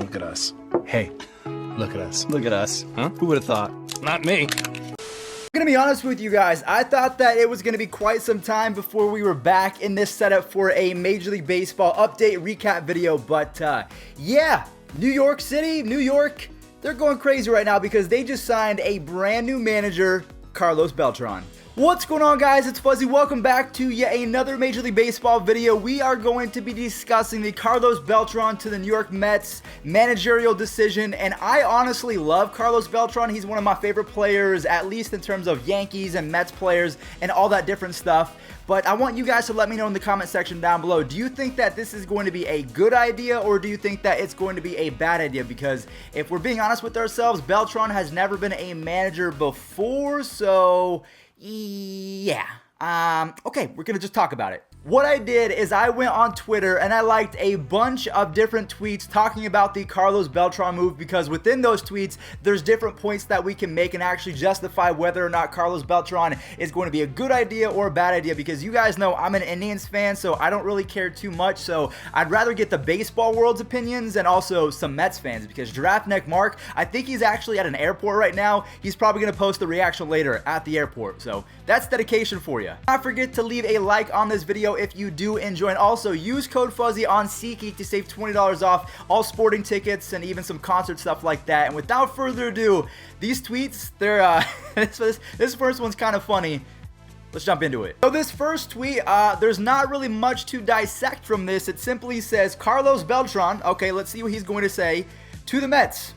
Look at us. Hey, look at us. Look at us. Huh? Who would have thought? Not me. I'm gonna be honest with you guys, I thought that it was gonna be quite some time before we were back in this setup for a Major League Baseball update recap video, but yeah, New York City, New York, they're going crazy right now because they just signed a brand new manager, Carlos Beltran. What's going on, guys? It's Fuzzy. Welcome back to yet another Major League Baseball video. We are going to be discussing the Carlos Beltran to the New York Mets managerial decision, and I honestly love Carlos Beltran. He's one of my favorite players, at least in terms of Yankees and Mets players and all that different stuff. But I want you guys to let me know in the comment section down below. Do you think that this is going to be a good idea, or do you think that it's going to be a bad idea? Because if we're being honest with ourselves, Beltran has never been a manager before, so yeah. Okay, we're gonna just talk about it. What I did is I went on Twitter and I liked a bunch of different tweets talking about the Carlos Beltran move, because within those tweets, there's different points that we can make and actually justify whether or not Carlos Beltran is going to be a good idea or a bad idea, because you guys know I'm an Indians fan, so I don't really care too much, so I'd rather get the baseball world's opinions and also some Mets fans, because Giraffe Neck Mark, I think he's actually at an airport right now. He's probably going to post the reaction later at the airport, so that's dedication for you. Don't forget to leave a like on this video if you do enjoy, and also use code Fuzzy on SeatGeek to save $20 off all sporting tickets and even some concert stuff like that. And without further ado, these tweets, they're this first one's kind of funny. Let's jump into it. So this first tweet, there's not really much to dissect from this. It simply says, Carlos Beltran, okay, let's see what he's going to say, to the Mets.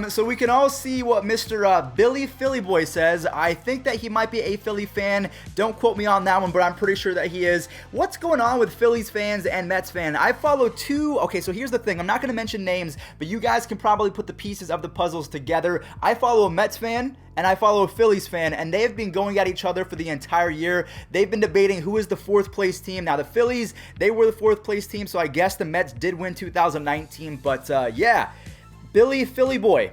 So we can all see what Mr. Billy Philly Boy says. I think that he might be a Philly fan. Don't quote me on that one, but I'm pretty sure that he is. What's going on with Phillies fans and Mets fans? I follow two. Okay, so here's the thing. I'm not going to mention names, but you guys can probably put the pieces of the puzzles together. I follow a Mets fan and I follow a Phillies fan, and they have been going at each other for the entire year. They've been debating who is the fourth place team. Now the Phillies, they were the fourth place team, so I guess the Mets did win 2019, but yeah. Billy Philly Boy,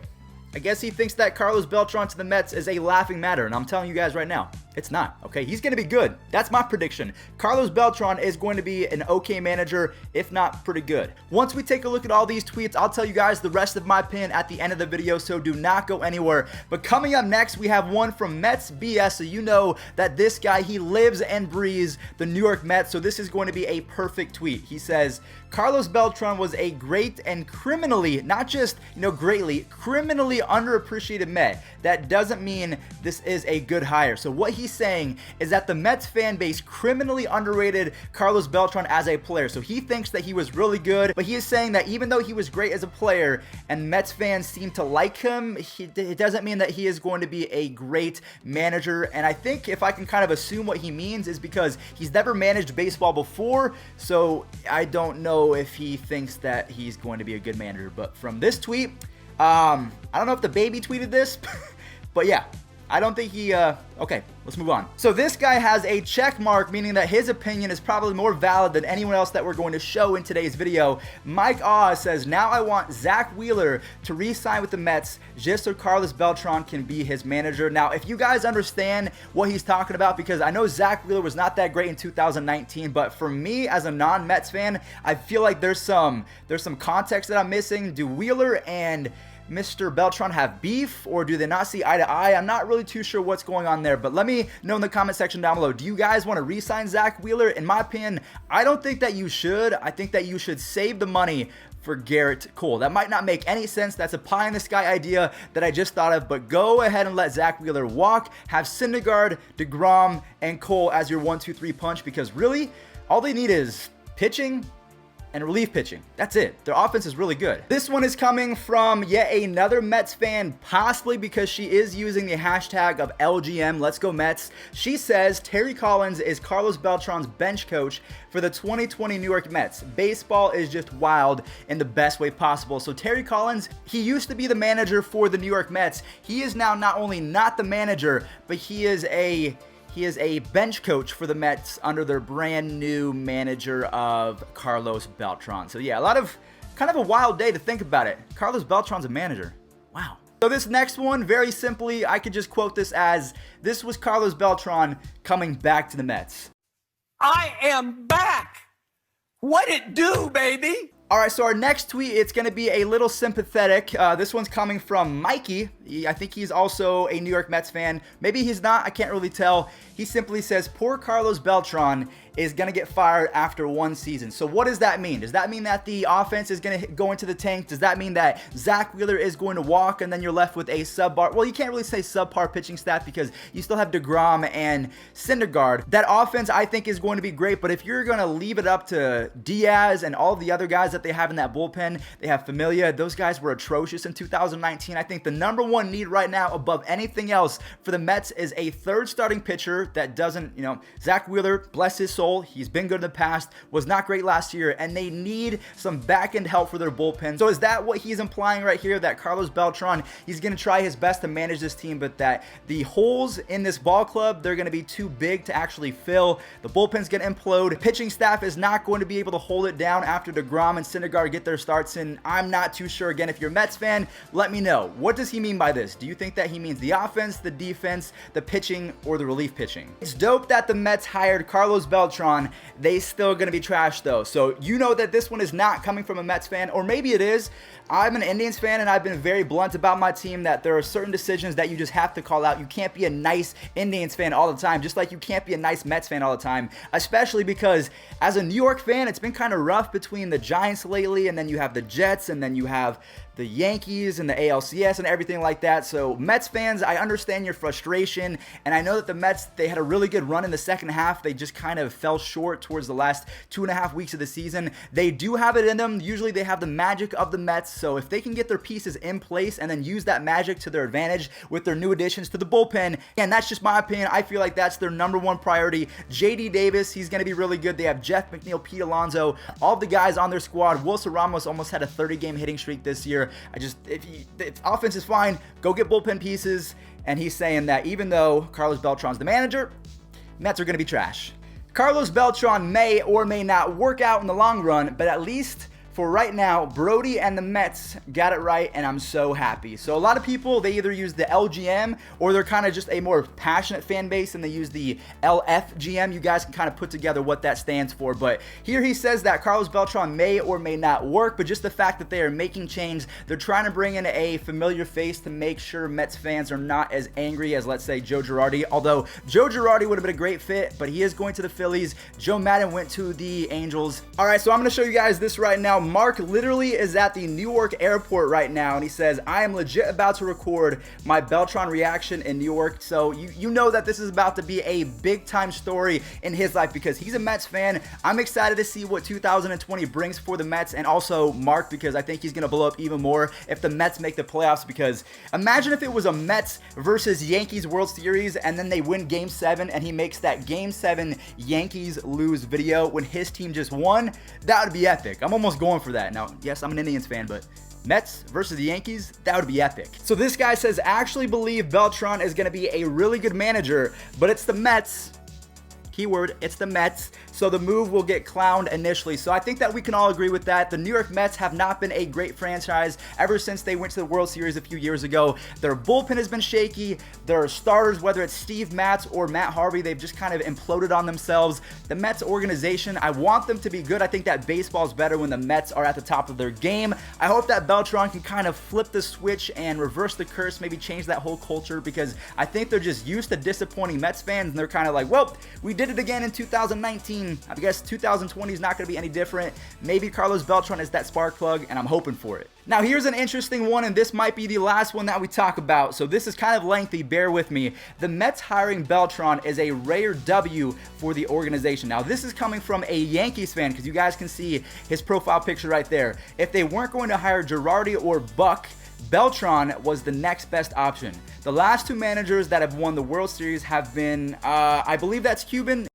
I guess he thinks that Carlos Beltran to the Mets is a laughing matter, and I'm telling you guys right now, it's not, okay? He's going to be good. That's my prediction. Carlos Beltran is going to be an okay manager, if not pretty good. Once we take a look at all these tweets, I'll tell you guys the rest of my opinion at the end of the video, so do not go anywhere. But coming up next, we have one from Mets BS, so you know that this guy, he lives and breathes the New York Mets, so this is going to be a perfect tweet. He says, Carlos Beltran was a great and criminally, not just, greatly, criminally underappreciated Met. That doesn't mean this is a good hire. So what he's saying is that the Mets fan base criminally underrated Carlos Beltran as a player. So he thinks that he was really good, but he is saying that even though he was great as a player and Mets fans seem to like him, it doesn't mean that he is going to be a great manager. And I think if I can kind of assume what he means is because he's never managed baseball before, so I don't know if he thinks that he's going to be a good manager. But from this tweet, I don't know if the baby tweeted this, but yeah, I don't think he, okay, let's move on. So this guy has a check mark, meaning that his opinion is probably more valid than anyone else that we're going to show in today's video. Mike Oz says, now I want Zach Wheeler to re-sign with the Mets just so Carlos Beltran can be his manager. Now, if you guys understand what he's talking about, because I know Zach Wheeler was not that great in 2019, but for me as a non-Mets fan, I feel like there's some context that I'm missing. Do Wheeler and Mr. Beltran have beef, or do they not see eye to eye? I'm not really too sure what's going on there, but let me know in the comment section down below. Do you guys want to re-sign Zach Wheeler? In my opinion, I don't think that you should. I think that you should save the money for Garrett Cole. That might not make any sense. That's a pie in the sky idea that I just thought of, but go ahead and let Zach Wheeler walk. Have Syndergaard, DeGrom, and Cole as your 1-2-3 punch, because really, all they need is pitching and relief pitching. That's it. Their offense is really good. This one is coming from yet another Mets fan, possibly because she is using the hashtag of LGM, Let's Go Mets. She says Terry Collins is Carlos Beltran's bench coach for the 2020 New York Mets. Baseball is just wild in the best way possible. So Terry Collins, he used to be the manager for the New York Mets. He is now not only not the manager, but he is a bench coach for the Mets under their brand new manager of Carlos Beltran. So yeah, kind of a wild day to think about it. Carlos Beltran's a manager. Wow. So this next one, very simply, I could just quote this as, this was Carlos Beltran coming back to the Mets. I am back. What it do, baby? All right, so our next tweet, it's going to be a little sympathetic. This one's coming from Mikey. I think he's also a New York Mets fan. Maybe he's not. I can't really tell. He simply says, poor Carlos Beltran is going to get fired after one season. So what does that mean? Does that mean that the offense is going to go into the tank? Does that mean that Zach Wheeler is going to walk and then you're left with a subpar? Well, you can't really say subpar pitching staff because you still have DeGrom and Syndergaard. That offense, I think, is going to be great, but if you're going to leave it up to Diaz and all the other guys that they have in that bullpen, they have Familia. Those guys were atrocious in 2019. I think the number one need right now above anything else for the Mets is a third starting pitcher that doesn't, Zach Wheeler, bless his soul, he's been good in the past, was not great last year, and they need some back-end help for their bullpen. So is that what he's implying right here, that Carlos Beltran, he's going to try his best to manage this team, but that the holes in this ball club, they're going to be too big to actually fill? The bullpen's going to implode. Pitching staff is not going to be able to hold it down after DeGrom and Syndergaard get their starts in. I'm not too sure. Again, if you're a Mets fan, let me know. What does he mean by this? Do you think that he means the offense, the defense, the pitching, or the relief pitching? It's dope that the Mets hired Carlos Beltran. They still going to be trash though. So you know that this one is not coming from a Mets fan, or maybe it is. I'm an Indians fan and I've been very blunt about my team that there are certain decisions that you just have to call out. You can't be a nice Indians fan all the time, just like you can't be a nice Mets fan all the time, especially because as a New York fan, it's been kind of rough between the Giants lately, and then you have the Jets, and then you have the Yankees and the ALCS and everything like that. So Mets fans, I understand your frustration, and I know that the Mets, they had a really good run in the second half. They just kind of fell short towards the last 2.5 weeks of the season. They do have it in them. Usually they have the magic of the Mets, so if they can get their pieces in place and then use that magic to their advantage with their new additions to the bullpen, and that's just my opinion, I feel like that's their number one priority. JD Davis, he's going to be really good. They have Jeff McNeil, Pete Alonso, all the guys on their squad. Wilson Ramos almost had a 30-game hitting streak this year. If offense is fine, go get bullpen pieces. And he's saying that even though Carlos Beltran's the manager, Mets are going to be trash. Carlos Beltran may or may not work out in the long run, but at least for right now, Brody and the Mets got it right, and I'm so happy. So a lot of people, they either use the LGM or they're kind of just a more passionate fan base and they use the LFGM. You guys can kind of put together what that stands for. But here he says that Carlos Beltran may or may not work, but just the fact that they are making change, they're trying to bring in a familiar face to make sure Mets fans are not as angry as, let's say, Joe Girardi. Although Joe Girardi would have been a great fit, but he is going to the Phillies. Joe Madden went to the Angels. All right, so I'm going to show you guys this right now. Mark literally is at the Newark airport right now, and he says, I am legit about to record my Beltran reaction in Newark. So you know that this is about to be a big time story in his life because he's a Mets fan. I'm excited to see what 2020 brings for the Mets, and also Mark, because I think he's going to blow up even more if the Mets make the playoffs. Because imagine if it was a Mets versus Yankees World Series and then they win Game 7 and he makes that Game 7 Yankees lose video when his team just won. That would be epic. I'm almost going for that. Now, yes, I'm an Indians fan, but Mets versus the Yankees, that would be epic. So this guy says, actually believe Beltran is going to be a really good manager, but it's the Mets. Keyword, it's the Mets, so the move will get clowned initially. So I think that we can all agree with that. The New York Mets have not been a great franchise ever since they went to the World Series a few years ago. Their bullpen has been shaky. Their starters, whether it's Steve Matz or Matt Harvey, they've just kind of imploded on themselves. The Mets organization, I want them to be good. I think that baseball's better when the Mets are at the top of their game. I hope that Beltran can kind of flip the switch and reverse the curse, maybe change that whole culture, because I think they're just used to disappointing Mets fans, and they're kind of like, well, we did it again in 2019. I guess 2020 is not going to be any different. Maybe Carlos Beltran is that spark plug, and I'm hoping for it. Now, here's an interesting one, and this might be the last one that we talk about, so this is kind of lengthy, bear with me. The Mets hiring Beltran is a rare W for the organization. Now, this is coming from a Yankees fan, because you guys can see his profile picture right there. If they weren't going to hire Girardi or Buck, Beltran was the next best option. The last two managers that have won the World Series have been, I believe that's Cuban.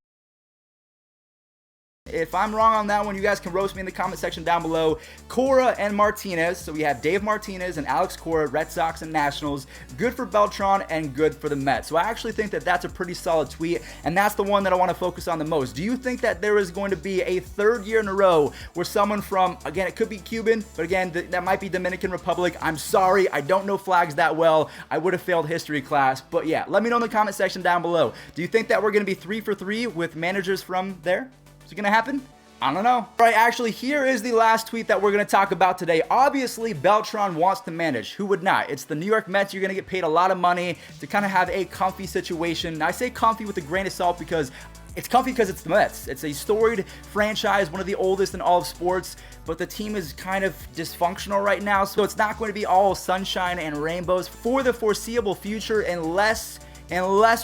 If I'm wrong on that one, you guys can roast me in the comment section down below. Cora and Martinez. So we have Dave Martinez and Alex Cora, Red Sox and Nationals. Good for Beltran and good for the Mets. So I actually think that that's a pretty solid tweet, and that's the one that I want to focus on the most. Do you think that there is going to be a third year in a row where someone from, again, it could be Cuban, but again, that might be Dominican Republic. I'm sorry, I don't know flags that well. I would have failed history class, but yeah, let me know in the comment section down below. Do you think that we're going to be 3 for 3 with managers from there? Is it going to happen? I don't know. All right, actually, here is the last tweet that we're going to talk about today. Obviously, Beltran wants to manage. Who would not? It's the New York Mets. You're going to get paid a lot of money to kind of have a comfy situation. Now, I say comfy with a grain of salt because it's comfy because it's the Mets. It's a storied franchise, one of the oldest in all of sports, but the team is kind of dysfunctional right now, so it's not going to be all sunshine and rainbows for the foreseeable future unless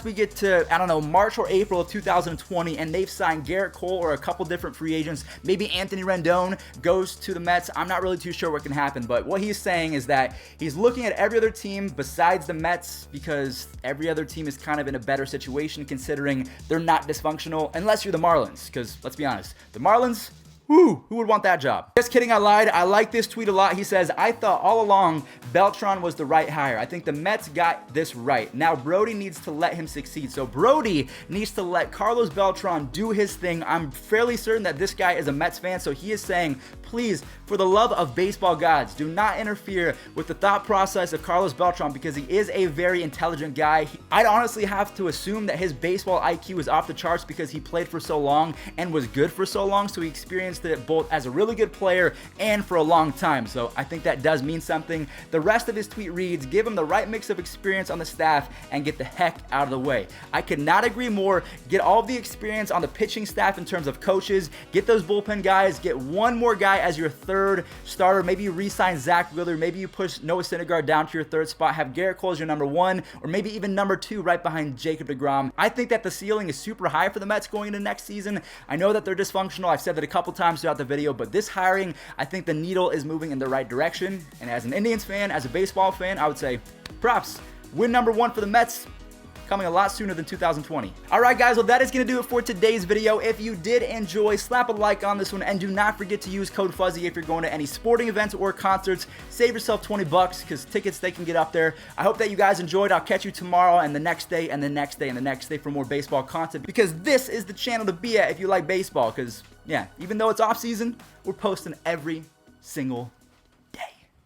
we get to, I don't know, March or April of 2020 and they've signed Garrett Cole or a couple different free agents. Maybe Anthony Rendon goes to the Mets. I'm not really too sure what can happen, but what he's saying is that he's looking at every other team besides the Mets because every other team is kind of in a better situation considering they're not dysfunctional, unless you're the Marlins, because let's be honest, the Marlins, who would want that job? Just kidding, I lied. I like this tweet a lot. He says, I thought all along Beltran was the right hire. I think the Mets got this right. Now Brody needs to let him succeed. So Brody needs to let Carlos Beltran do his thing. I'm fairly certain that this guy is a Mets fan, so he is saying, please, for the love of baseball gods, do not interfere with the thought process of Carlos Beltran because he is a very intelligent guy. I'd honestly have to assume that his baseball IQ is off the charts because he played for so long and was good for so long, so he experienced it both as a really good player and for a long time. So I think that does mean something. The rest of his tweet reads, give him the right mix of experience on the staff and get the heck out of the way. I could not agree more. Get all of the experience on the pitching staff in terms of coaches, get those bullpen guys, get one more guy as your third starter. Maybe you re-sign Zach Wheeler, maybe you push Noah Syndergaard down to your third spot, have Garrett Cole as your number one, or maybe even number two right behind Jacob deGrom. I think that the ceiling is super high for the Mets going into next season. I know that they're dysfunctional. I've said that a couple times throughout the video, but this hiring, I think the needle is moving in the right direction. And as an Indians fan, as a baseball fan, I would say props. Win number one for the Mets coming a lot sooner than 2020. All right, guys, well, that is going to do it for today's video. If you did enjoy, slap a like on this one, and do not forget to use code Fuzzy if you're going to any sporting events or concerts. Save yourself 20 bucks because tickets, they can get up there. I hope that you guys enjoyed. I'll catch you tomorrow and the next day and the next day and the next day for more baseball content because this is the channel to be at if you like baseball because, yeah, even though it's off season, we're posting every single